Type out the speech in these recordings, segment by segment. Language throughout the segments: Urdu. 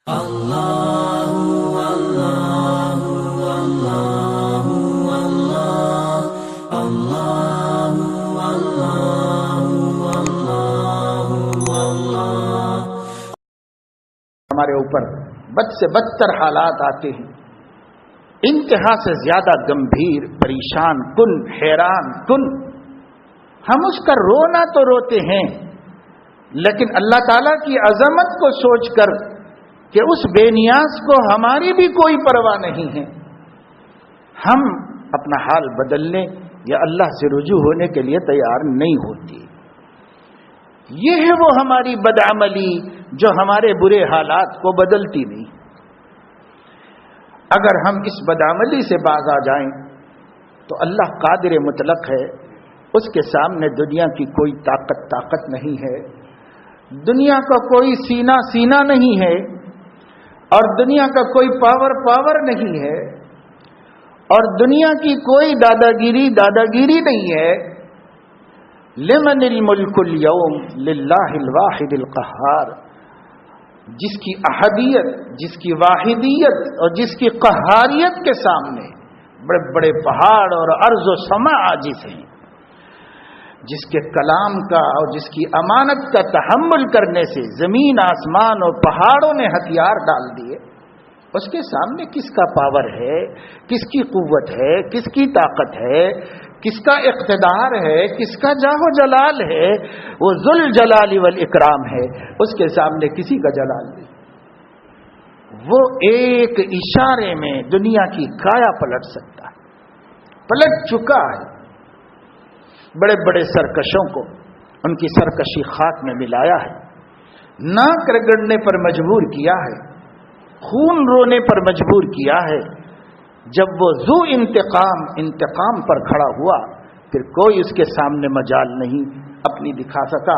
اللہ اللہ اللہ اللہ اللہ اللہ اللہ۔ ہمارے اوپر بد سے بدتر حالات آتے ہیں، انتہا سے زیادہ گمبھیر، پریشان کن، حیران کن۔ ہم اس کا رونا تو روتے ہیں، لیکن اللہ تعالیٰ کی عظمت کو سوچ کر کہ اس بے نیاز کو ہماری بھی کوئی پرواہ نہیں ہے، ہم اپنا حال بدلنے یا اللہ سے رجوع ہونے کے لیے تیار نہیں ہوتی۔ یہ ہے وہ ہماری بدعملی جو ہمارے برے حالات کو بدلتی نہیں۔ اگر ہم اس بدعملی سے باز آ جائیں تو اللہ قادر مطلق ہے، اس کے سامنے دنیا کی کوئی طاقت نہیں ہے، دنیا کا کوئی سینہ نہیں ہے، اور دنیا کا کوئی پاور نہیں ہے، اور دنیا کی کوئی داداگیری نہیں ہے۔ لمن الملک اليوم للہ الواحد القہار، جس کی احدیت، جس کی واحدیت اور جس کی قہاریت کے سامنے بڑے بڑے پہاڑ اور ارض و سما عاجز ہیں، جس کے کلام کا اور جس کی امانت کا تحمل کرنے سے زمین آسمان اور پہاڑوں نے ہتھیار ڈال دیے، اس کے سامنے کس کا پاور ہے، کس کی قوت ہے، کس کی طاقت ہے، کس کا اقتدار ہے، کس کا جاہ و جلال ہے؟ وہ ذل جلال والاکرام ہے، اس کے سامنے کسی کا جلال نہیں۔ وہ ایک اشارے میں دنیا کی کایا پلٹ سکتا ہے، پلٹ چکا ہے۔ بڑے بڑے سرکشوں کو ان کی سرکشی خاک میں ملایا ہے، ناک رگڑنے پر مجبور کیا ہے، خون رونے پر مجبور کیا ہے۔ جب وہ ذو انتقام پر کھڑا ہوا، پھر کوئی اس کے سامنے مجال نہیں اپنی دکھا سکا۔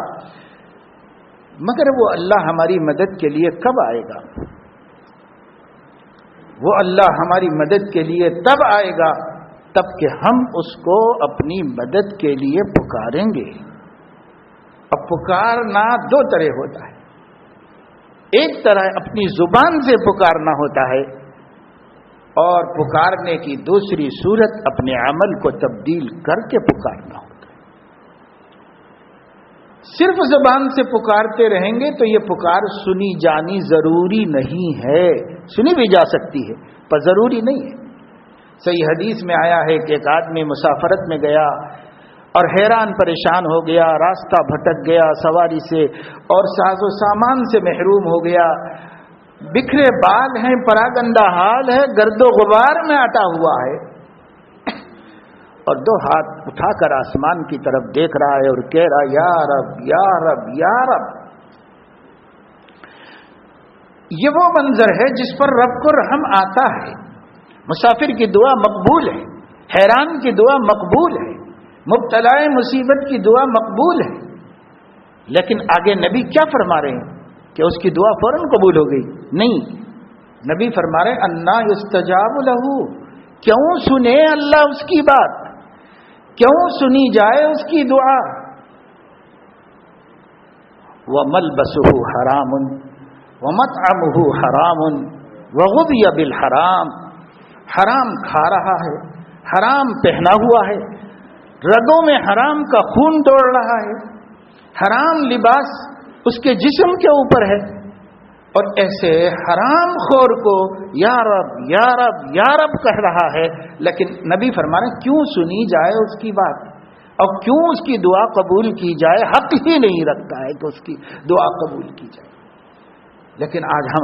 مگر وہ اللہ ہماری مدد کے لیے کب آئے گا؟ وہ اللہ ہماری مدد کے لیے تب آئے گا تب کہ ہم اس کو اپنی مدد کے لیے پکاریں گے۔ اب پکارنا دو طرح ہوتا ہے، ایک طرح اپنی زبان سے پکارنا ہوتا ہے، اور پکارنے کی دوسری صورت اپنے عمل کو تبدیل کر کے پکارنا ہوتا ہے۔ صرف زبان سے پکارتے رہیں گے تو یہ پکار سنی جانی ضروری نہیں ہے، سنی بھی جا سکتی ہے پر ضروری نہیں ہے۔ صحیح حدیث میں آیا ہے کہ ایک آدمی مسافرت میں گیا اور حیران پریشان ہو گیا، راستہ بھٹک گیا سواری سے، اور ساز و سامان سے محروم ہو گیا، بکھرے بال ہیں، پراگندہ حال ہے، گرد و غبار میں اٹا ہوا ہے، اور دو ہاتھ اٹھا کر آسمان کی طرف دیکھ رہا ہے اور کہہ رہا، یا رب یا رب یا رب۔ یہ وہ منظر ہے جس پر رب کو رحم آتا ہے۔ مسافر کی دعا مقبول ہے، حیران کی دعا مقبول ہے، مبتلا مصیبت کی دعا مقبول ہے، لیکن آگے نبی کیا فرما رہے ہیں کہ اس کی دعا فوراً قبول ہو گئی؟ نہیں، نبی فرما رہے ہیں انا یستجاب لہ، کیوں سنے اللہ اس کی بات، کیوں سنی جائے اس کی دعا؟ وَمَلْبَسُهُ حَرَامٌ وَمَطْعَمُهُ حَرَامٌ وَغُذِيَ بِالْحَرَامِ، حرام کھا رہا ہے، حرام پہنا ہوا ہے، رگوں میں حرام کا خون دوڑ رہا ہے، حرام لباس اس کے جسم کے اوپر ہے، اور ایسے حرام خور کو یا رب یا رب یا رب کہہ رہا ہے، لیکن نبی فرما رہے ہیں کیوں سنی جائے اس کی بات، اور کیوں اس کی دعا قبول کی جائے؟ حق ہی نہیں رکھتا ہے کہ اس کی دعا قبول کی جائے، لیکن آج ہم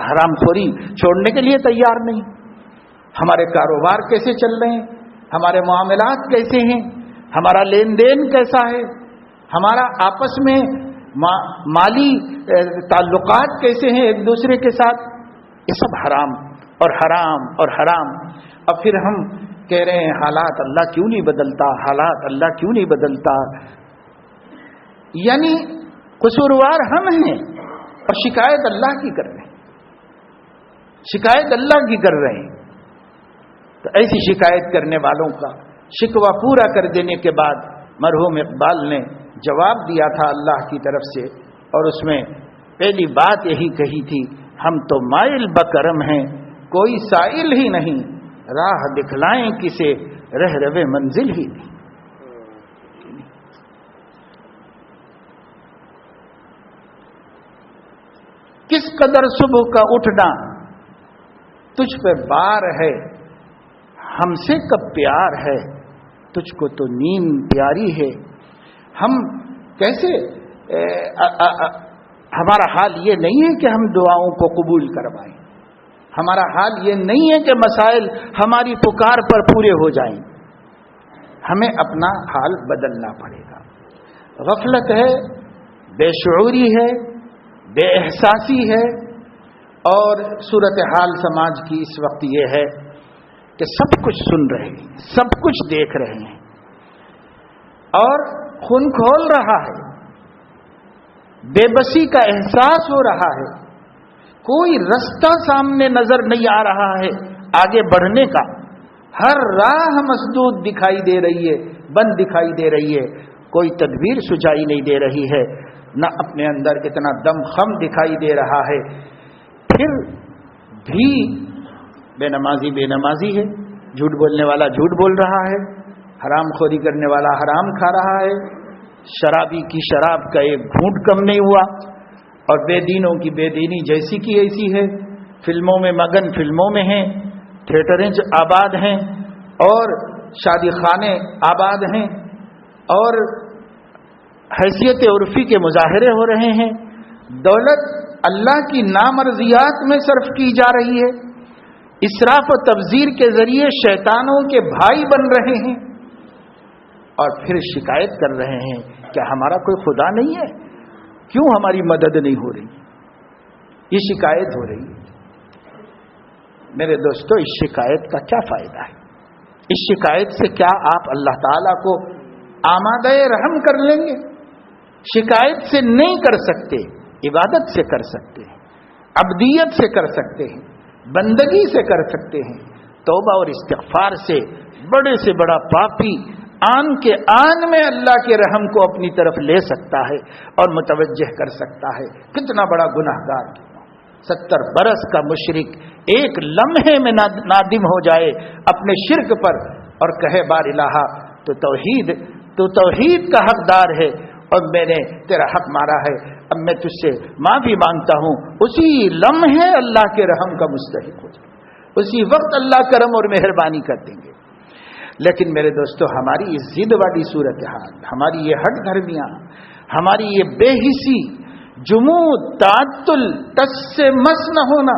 حرام خوری چھوڑنے کے لیے تیار نہیں۔ ہمارے کاروبار کیسے چل رہے ہیں، ہمارے معاملات کیسے ہیں، ہمارا لین دین کیسا ہے، ہمارا آپس میں مالی تعلقات کیسے ہیں ایک دوسرے کے ساتھ، یہ سب حرام اور حرام اور حرام۔ اب پھر ہم کہہ رہے ہیں حالات اللہ کیوں نہیں بدلتا، حالات اللہ کیوں نہیں بدلتا، یعنی قصوروار ہم ہیں اور شکایت اللہ کی کر رہے ہیں، شکایت اللہ کی کر رہے ہیں۔ تو ایسی شکایت کرنے والوں کا شکوہ پورا کر دینے کے بعد مرحوم اقبال نے جواب دیا تھا اللہ کی طرف سے، اور اس میں پہلی بات یہی کہی تھی، ہم تو مائل بکرم ہیں، کوئی سائل ہی نہیں، راہ دکھلائیں کسے، رہ روے منزل ہی نہیں۔ کس قدر صبح کا اٹھنا تجھ پہ بار ہے، ہم سے کب پیار ہے، تجھ کو تو نیند پیاری ہے۔ ہم کیسے ہمارا حال یہ نہیں ہے کہ ہم دعاؤں کو قبول کروائیں، ہمارا حال یہ نہیں ہے کہ مسائل ہماری پکار پر پورے ہو جائیں، ہمیں اپنا حال بدلنا پڑے گا۔ غفلت ہے، بے شعوری ہے، بے احساسی ہے، اور صورتحال سماج کی اس وقت یہ ہے کہ سب کچھ سن رہے ہیں، سب کچھ دیکھ رہے ہیں، اور خون کھول رہا ہے، بے بسی کا احساس ہو رہا ہے، کوئی رستہ سامنے نظر نہیں آ رہا ہے آگے بڑھنے کا، ہر راہ مسدود دکھائی دے رہی ہے، بند دکھائی دے رہی ہے، کوئی تدبیر سجائی نہیں دے رہی ہے، نہ اپنے اندر اتنا دم خم دکھائی دے رہا ہے، پھر بھی بے نمازی ہے، جھوٹ بولنے والا جھوٹ بول رہا ہے، حرام خوری کرنے والا حرام کھا رہا ہے، شرابی کی شراب کا ایک گھونٹ کم نہیں ہوا، اور بے دینوں کی بے دینی جیسی کی ایسی ہے، فلموں میں مگن، فلموں میں ہیں، تھیٹریں آباد ہیں، اور شادی خانے آباد ہیں، اور حیثیت عرفی کے مظاہرے ہو رہے ہیں، دولت اللہ کی نامرضیات میں صرف کی جا رہی ہے، اسراف و تبذیر کے ذریعے شیطانوں کے بھائی بن رہے ہیں، اور پھر شکایت کر رہے ہیں کہ ہمارا کوئی خدا نہیں ہے، کیوں ہماری مدد نہیں ہو رہی، یہ شکایت ہو رہی ہے۔ میرے دوستو، اس شکایت کا کیا فائدہ ہے؟ اس شکایت سے کیا آپ اللہ تعالیٰ کو آمادہ رحم کر لیں گے؟ شکایت سے نہیں کر سکتے، عبادت سے کر سکتے ہیں، عبدیت سے کر سکتے ہیں، بندگی سے کر سکتے ہیں، توبہ اور استغفار سے بڑے سے بڑا پاپی آن کے آن میں اللہ کے رحم کو اپنی طرف لے سکتا ہے اور متوجہ کر سکتا ہے۔ کتنا بڑا گناہگار، 70 برس کا مشرک ایک لمحے میں نادم ہو جائے اپنے شرک پر اور کہے بار الہ، تو توحید کا حقدار ہے اور میں نے تیرا حق مارا ہے، اب میں تجھ سے معافی مانگتا ہوں، اسی لمحے اللہ کے رحم کا مستحق ہو جائے، اسی وقت اللہ کرم اور مہربانی کر دیں گے۔ لیکن میرے دوستو، ہماری یہ ضد والی صورتحال، ہماری یہ ہٹ دھرمیاں، ہماری یہ بے حسی، جمود، تعطل، ٹس سے مس نہ ہونا،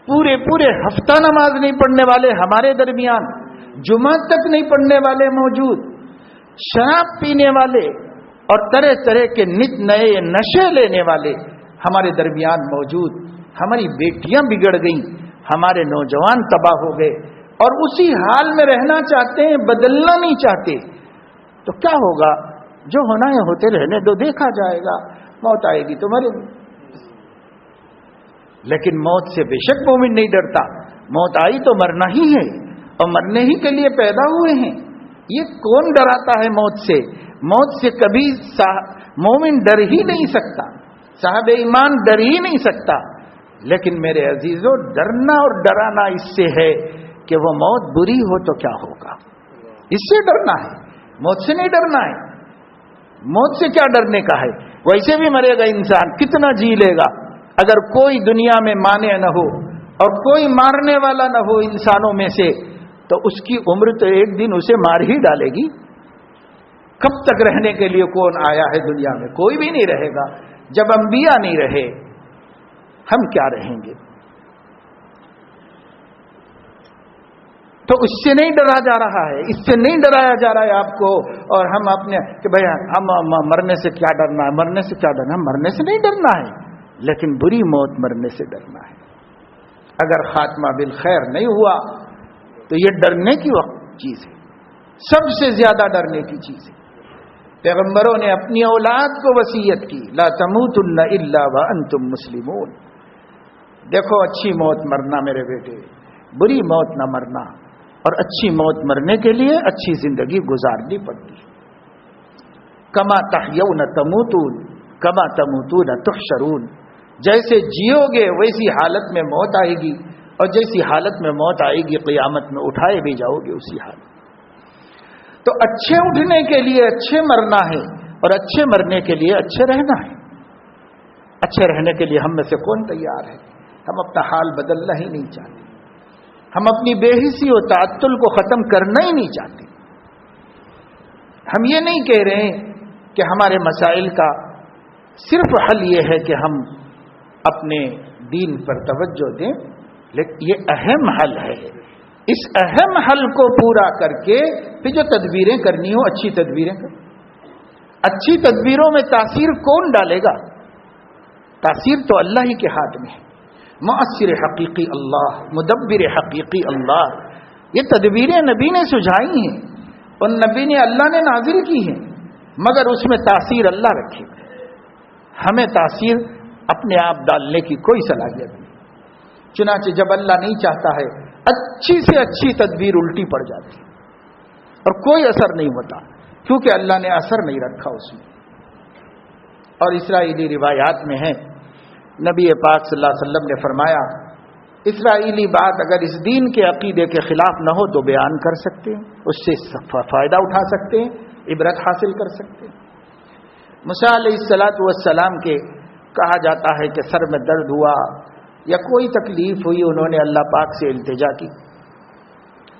پورے ہفتہ نماز نہیں پڑھنے والے ہمارے درمیان، جمعہ تک نہیں پڑھنے والے موجود، شراب پینے والے اور طرح طرح کے نت نئے نشے لینے والے ہمارے درمیان موجود، ہماری بیٹیاں بگڑ گئیں، ہمارے نوجوان تباہ ہو گئے، اور اسی حال میں رہنا چاہتے ہیں، بدلنا نہیں چاہتے، تو کیا ہوگا؟ جو ہونا ہے ہوتے رہنے دو، دیکھا جائے گا، موت آئے گی تو مریں گے۔ لیکن موت سے بے شک مومن نہیں ڈرتا، موت آئی تو مرنا ہی ہے، اور مرنے ہی کے لیے پیدا ہوئے ہیں۔ یہ کون ڈراتا ہے موت سے؟ موت سے کبھی مومن ڈر ہی نہیں سکتا، صاحب ایمان ڈر ہی نہیں سکتا۔ لیکن میرے عزیزو، ڈرنا اور ڈرانا اس سے ہے کہ وہ موت بری ہو تو کیا ہوگا، اس سے ڈرنا ہے، موت سے نہیں ڈرنا ہے۔ موت سے کیا ڈرنے کا ہے؟ ویسے بھی مرے گا انسان، کتنا جی لے گا؟ اگر کوئی دنیا میں مانے نہ ہو اور کوئی مارنے والا نہ ہو انسانوں میں سے، تو اس کی عمر تو ایک دن اسے مار ہی ڈالے گی۔ کب تک رہنے کے لیے کون آیا ہے دنیا میں؟ کوئی بھی نہیں رہے گا۔ جب انبیاء نہیں رہے، ہم کیا رہیں گے؟ تو اس سے نہیں ڈرا جا رہا ہے، اس سے نہیں ڈرایا جا رہا ہے آپ کو، اور ہم اپنے کہ بھائی ہم مرنے سے کیا ڈرنا ہے، مرنے سے کیا ڈرنا ہے؟ مرنے سے نہیں ڈرنا ہے، لیکن بری موت مرنے سے ڈرنا ہے۔ اگر خاتمہ بالخیر نہیں ہوا تو یہ ڈرنے کی وقت چیز ہے، سب سے زیادہ ڈرنے کی چیز ہے۔ پیغمبروں نے اپنی اولاد کو وصیت کی، لا تموتن الا وانتم مسلمون۔ دیکھو، اچھی موت مرنا میرے بیٹے، بری موت نہ مرنا، اور اچھی موت مرنے کے لیے اچھی زندگی گزارنی پڑتی ہے۔ کما تحیون تموتون کما تموتون تحشرون، جیسے جیو گے ویسی حالت میں موت آئے گی، اور جیسی حالت میں موت آئے گی قیامت میں اٹھائے بھی جاؤ گے اسی حالت۔ تو اچھے اٹھنے کے لیے اچھے مرنا ہے، اور اچھے مرنے کے لیے اچھے رہنا ہے۔ اچھے رہنے کے لیے ہم میں سے کون تیار ہے؟ ہم اپنا حال بدلنا ہی نہیں چاہتے، ہم اپنی بے حسی و تعطل کو ختم کرنا ہی نہیں چاہتے۔ ہم یہ نہیں کہہ رہے کہ ہمارے مسائل کا صرف حل یہ ہے کہ ہم اپنے دین پر توجہ دیں، لیکن یہ اہم حل ہے۔ اس اہم حل کو پورا کر کے پھر جو تدبیریں کرنی ہو اچھی تدبیریں کریں۔ اچھی تدبیروں میں تاثیر کون ڈالے گا؟ تاثیر تو اللہ ہی کے ہاتھ میں ہے۔ مؤثر حقیقی اللہ، مدبر حقیقی اللہ۔ یہ تدبیریں نبی نے سجھائی ہیں اور نبی نے اللہ نے نازل کی ہیں، مگر اس میں تاثیر اللہ رکھے گا۔ ہمیں تاثیر اپنے آپ ڈالنے کی کوئی صلاحیت نہیں۔ چنانچہ جب اللہ نہیں چاہتا ہے اچھی سے اچھی تدبیر الٹی پڑ جاتی ہے اور کوئی اثر نہیں ہوتا، کیونکہ اللہ نے اثر نہیں رکھا اس میں۔ اور اسرائیلی روایات میں ہے، نبی پاک صلی اللہ علیہ وسلم نے فرمایا اسرائیلی بات اگر اس دین کے عقیدے کے خلاف نہ ہو تو بیان کر سکتے ہیں، اس سے فائدہ اٹھا سکتے ہیں، عبرت حاصل کر سکتے ہیں۔ موسیٰ علیہ السلام کے کہا جاتا ہے کہ سر میں درد ہوا یا کوئی تکلیف ہوئی، انہوں نے اللہ پاک سے التجا کی۔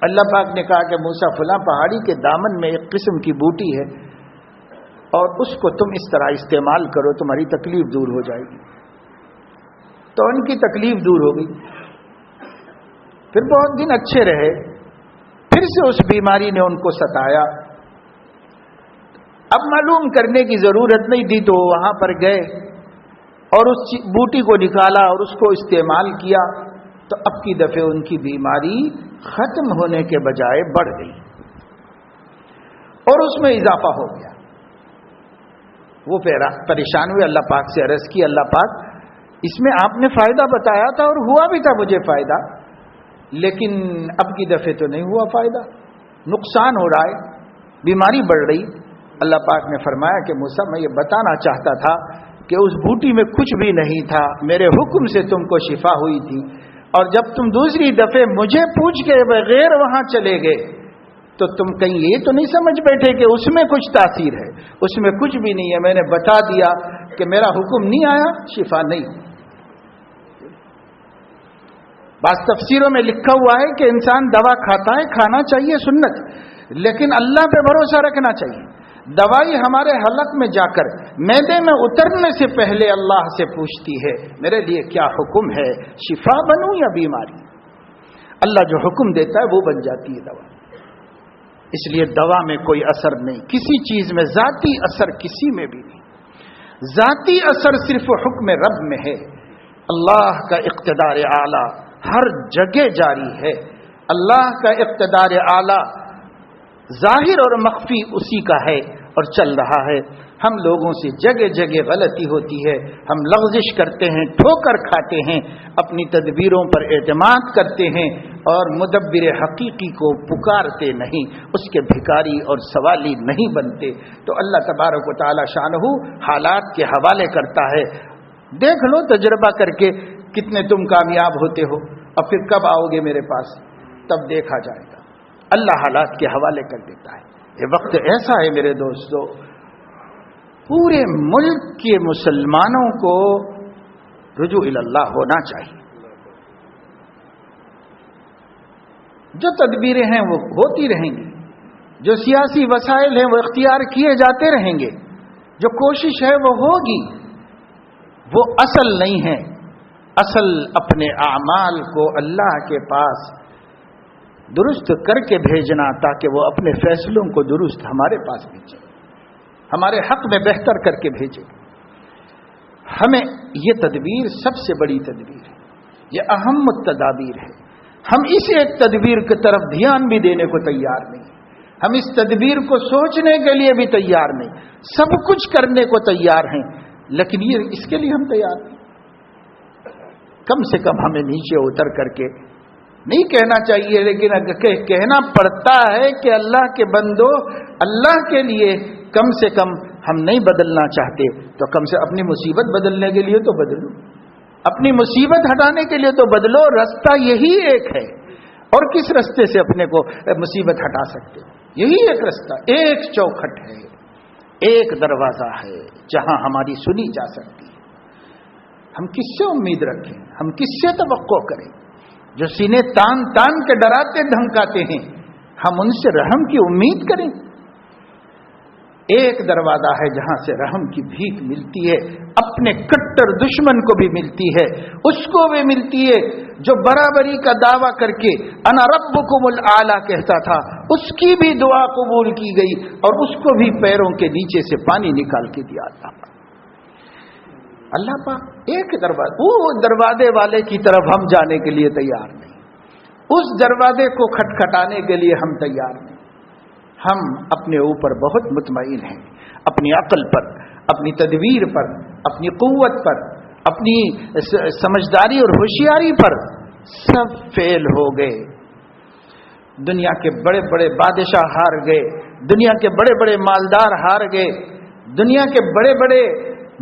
اللہ پاک نے کہا کہ موسیٰ فلاں پہاڑی کے دامن میں ایک قسم کی بوٹی ہے اور اس کو تم اس طرح استعمال کرو، تمہاری تکلیف دور ہو جائے گی۔ تو ان کی تکلیف دور ہو گئی، پھر بہت دن اچھے رہے، پھر سے اس بیماری نے ان کو ستایا۔ اب معلوم کرنے کی ضرورت نہیں تھی تو وہاں پر گئے اور اس بوٹی کو نکالا اور اس کو استعمال کیا، تو اب کی دفعہ ان کی بیماری ختم ہونے کے بجائے بڑھ گئی اور اس میں اضافہ ہو گیا۔ وہ پریشان ہوئے، اللہ پاک سے عرض کی، اللہ پاک اس میں آپ نے فائدہ بتایا تھا اور ہوا بھی تھا مجھے فائدہ، لیکن اب کی دفعہ تو نہیں ہوا فائدہ، نقصان ہو رہا ہے، بیماری بڑھ رہی۔ اللہ پاک نے فرمایا کہ موسیٰ میں یہ بتانا چاہتا تھا کہ اس بوٹی میں کچھ بھی نہیں تھا، میرے حکم سے تم کو شفا ہوئی تھی، اور جب تم دوسری دفعہ مجھے پوچھ کے بغیر وہاں چلے گئے تو تم کہیں یہ تو نہیں سمجھ بیٹھے کہ اس میں کچھ تاثیر ہے، اس میں کچھ بھی نہیں ہے، میں نے بتا دیا کہ میرا حکم نہیں آیا، شفا نہیں۔ بعض تفسیروں میں لکھا ہوا ہے کہ انسان دوا کھاتا ہے، کھانا چاہیے سنت، لیکن اللہ پہ بھروسہ رکھنا چاہیے۔ دوائی ہمارے حلق میں جا کر معدے میں اترنے سے پہلے اللہ سے پوچھتی ہے میرے لیے کیا حکم ہے، شفا بنوں یا بیماری؟ اللہ جو حکم دیتا ہے وہ بن جاتی ہے دوا۔ اس لیے دوا میں کوئی اثر نہیں، کسی چیز میں ذاتی اثر کسی میں بھی نہیں، ذاتی اثر صرف حکم رب میں ہے۔ اللہ کا اقتدار اعلیٰ ہر جگہ جاری ہے، اللہ کا اقتدار اعلیٰ ظاہر اور مخفی اسی کا ہے اور چل رہا ہے۔ ہم لوگوں سے جگہ جگہ غلطی ہوتی ہے، ہم لغزش کرتے ہیں، ٹھوکر کھاتے ہیں، اپنی تدبیروں پر اعتماد کرتے ہیں اور مدبر حقیقی کو پکارتے نہیں، اس کے بھکاری اور سوالی نہیں بنتے۔ تو اللہ تبارک و تعالی شانہ حالات کے حوالے کرتا ہے، دیکھ لو تجربہ کر کے کتنے تم کامیاب ہوتے ہو، اور پھر کب آؤ گے میرے پاس، تب دیکھا جائے گا۔ اللہ حالات کے حوالے کر دیتا ہے۔ یہ وقت ایسا ہے میرے دوستو، پورے ملک کے مسلمانوں کو رجوع اللہ ہونا چاہیے۔ جو تدبیریں ہیں وہ ہوتی رہیں گی، جو سیاسی وسائل ہیں وہ اختیار کیے جاتے رہیں گے، جو کوشش ہے وہ ہوگی، وہ اصل نہیں ہے۔ اصل اپنے اعمال کو اللہ کے پاس درست کر کے بھیجنا، تاکہ وہ اپنے فیصلوں کو درست ہمارے پاس بھیجے، ہمارے حق میں بہتر کر کے بھیجے۔ ہمیں یہ تدبیر سب سے بڑی تدبیر ہے، یہ اہم التدابیر ہے۔ ہم اس ایک تدبیر کی طرف دھیان بھی دینے کو تیار نہیں، ہم اس تدبیر کو سوچنے کے لیے بھی تیار نہیں، سب کچھ کرنے کو تیار ہیں، لیکن یہ اس کے لیے ہم تیار نہیں۔ کم سے کم ہمیں نیچے اتر کر کے نہیں کہنا چاہیے، لیکن کہنا پڑتا ہے کہ اللہ کے بندو، اللہ کے لیے کم سے کم ہم نہیں بدلنا چاہتے تو کم سے اپنی مصیبت بدلنے کے لیے تو بدلو۔ اپنی مصیبت ہٹانے کے لیے تو بدلو، راستہ یہی ایک ہے، اور کس راستے سے اپنے کو مصیبت ہٹا سکتے ہو؟ یہی ایک راستہ، ایک چوکھٹ ہے، ایک دروازہ ہے جہاں ہماری سنی جا سکتی ہے۔ ہم کس سے امید رکھیں؟ ہم کس سے توقع کریں؟ جو سینے تان تان کے ڈراتے دھمکاتے ہیں، ہم ان سے رحم کی امید کریں؟ ایک دروازہ ہے جہاں سے رحم کی بھیک ملتی ہے، اپنے کٹر دشمن کو بھی ملتی ہے، اس کو بھی ملتی ہے جو برابری کا دعویٰ کر کے انا ربکم الاعلی کہتا تھا، اس کی بھی دعا قبول کی گئی اور اس کو بھی پیروں کے نیچے سے پانی نکال کے دیا تھا۔ اللہ پاک ایک دروازہ، وہ دروازے والے کی طرف ہم جانے کے لیے تیار نہیں، اس دروازے کو کھٹکھٹانے کے لیے ہم تیار نہیں۔ ہم اپنے اوپر بہت مطمئن ہیں، اپنی عقل پر، اپنی تدبیر پر، اپنی قوت پر، اپنی سمجھداری اور ہوشیاری پر سب فیل ہو گئے۔ دنیا کے بڑے بڑے بادشاہ ہار گئے، دنیا کے بڑے بڑے مالدار ہار گئے، دنیا کے بڑے بڑے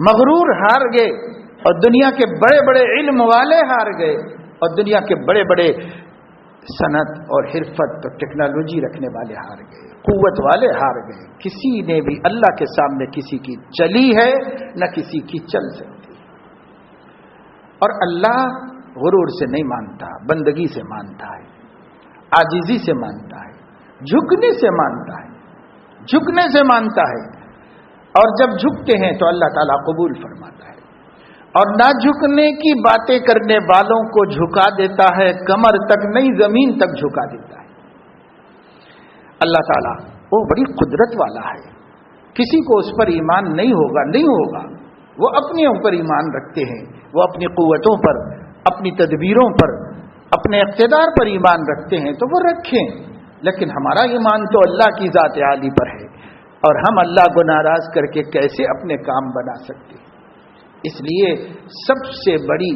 مغرور ہار گئے، اور دنیا کے بڑے بڑے علم والے ہار گئے، اور دنیا کے بڑے بڑے صنعت اور حرفت اور ٹیکنالوجی رکھنے والے ہار گئے، قوت والے ہار گئے۔ کسی نے بھی اللہ کے سامنے کسی کی چلی ہے نہ کسی کی چل سکتی۔ اور اللہ غرور سے نہیں مانتا، بندگی سے مانتا ہے، عاجزی سے مانتا ہے، جھکنے سے مانتا ہے، جھکنے سے مانتا ہے۔ اور جب جھکتے ہیں تو اللہ تعالیٰ قبول فرماتا ہے، اور نہ جھکنے کی باتیں کرنے والوں کو جھکا دیتا ہے، کمر تک نہیں زمین تک جھکا دیتا ہے۔ اللہ تعالیٰ وہ بڑی قدرت والا ہے، کسی کو اس پر ایمان نہیں ہوگا، وہ اپنے اوپر ایمان رکھتے ہیں، وہ اپنی قوتوں پر، اپنی تدبیروں پر، اپنے اقتدار پر ایمان رکھتے ہیں تو وہ رکھیں، لیکن ہمارا ایمان تو اللہ کی ذات عالی پر ہے، اور ہم اللہ کو ناراض کر کے کیسے اپنے کام بنا سکتے؟ اس لیے سب سے بڑی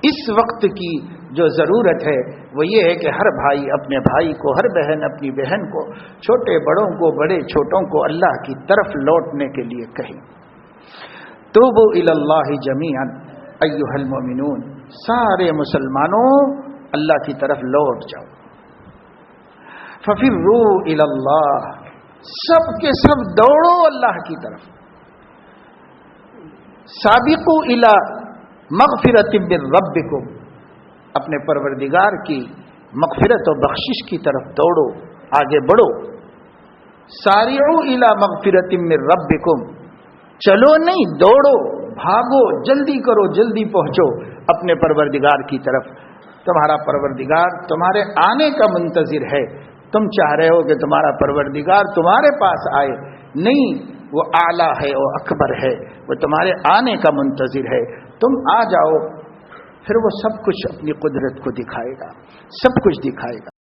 اس وقت کی جو ضرورت ہے وہ یہ ہے کہ ہر بھائی اپنے بھائی کو، ہر بہن اپنی بہن کو، چھوٹے بڑوں کو، بڑے چھوٹوں کو اللہ کی طرف لوٹنے کے لیے کہیں۔ توبوا الی اللہ جمیعا ایھا المؤمنون، سارے مسلمانوں اللہ کی طرف لوٹ جاؤ۔ ففروا الی اللہ، سب کے سب دوڑو اللہ کی طرف۔ سابقوا الی مغفرۃ من ربکم، اپنے پروردگار کی مغفرت و بخشش کی طرف دوڑو، آگے بڑھو۔ سارعوا الی مغفرۃ من ربکم، چلو نہیں دوڑو، بھاگو، جلدی کرو، جلدی پہنچو اپنے پروردگار کی طرف۔ تمہارا پروردگار تمہارے آنے کا منتظر ہے، تم چاہ رہے ہو کہ تمہارا پروردگار تمہارے پاس آئے، نہیں، وہ اعلیٰ ہے، وہ اکبر ہے، وہ تمہارے آنے کا منتظر ہے۔ تم آ جاؤ، پھر وہ سب کچھ اپنی قدرت کو دکھائے گا، سب کچھ دکھائے گا۔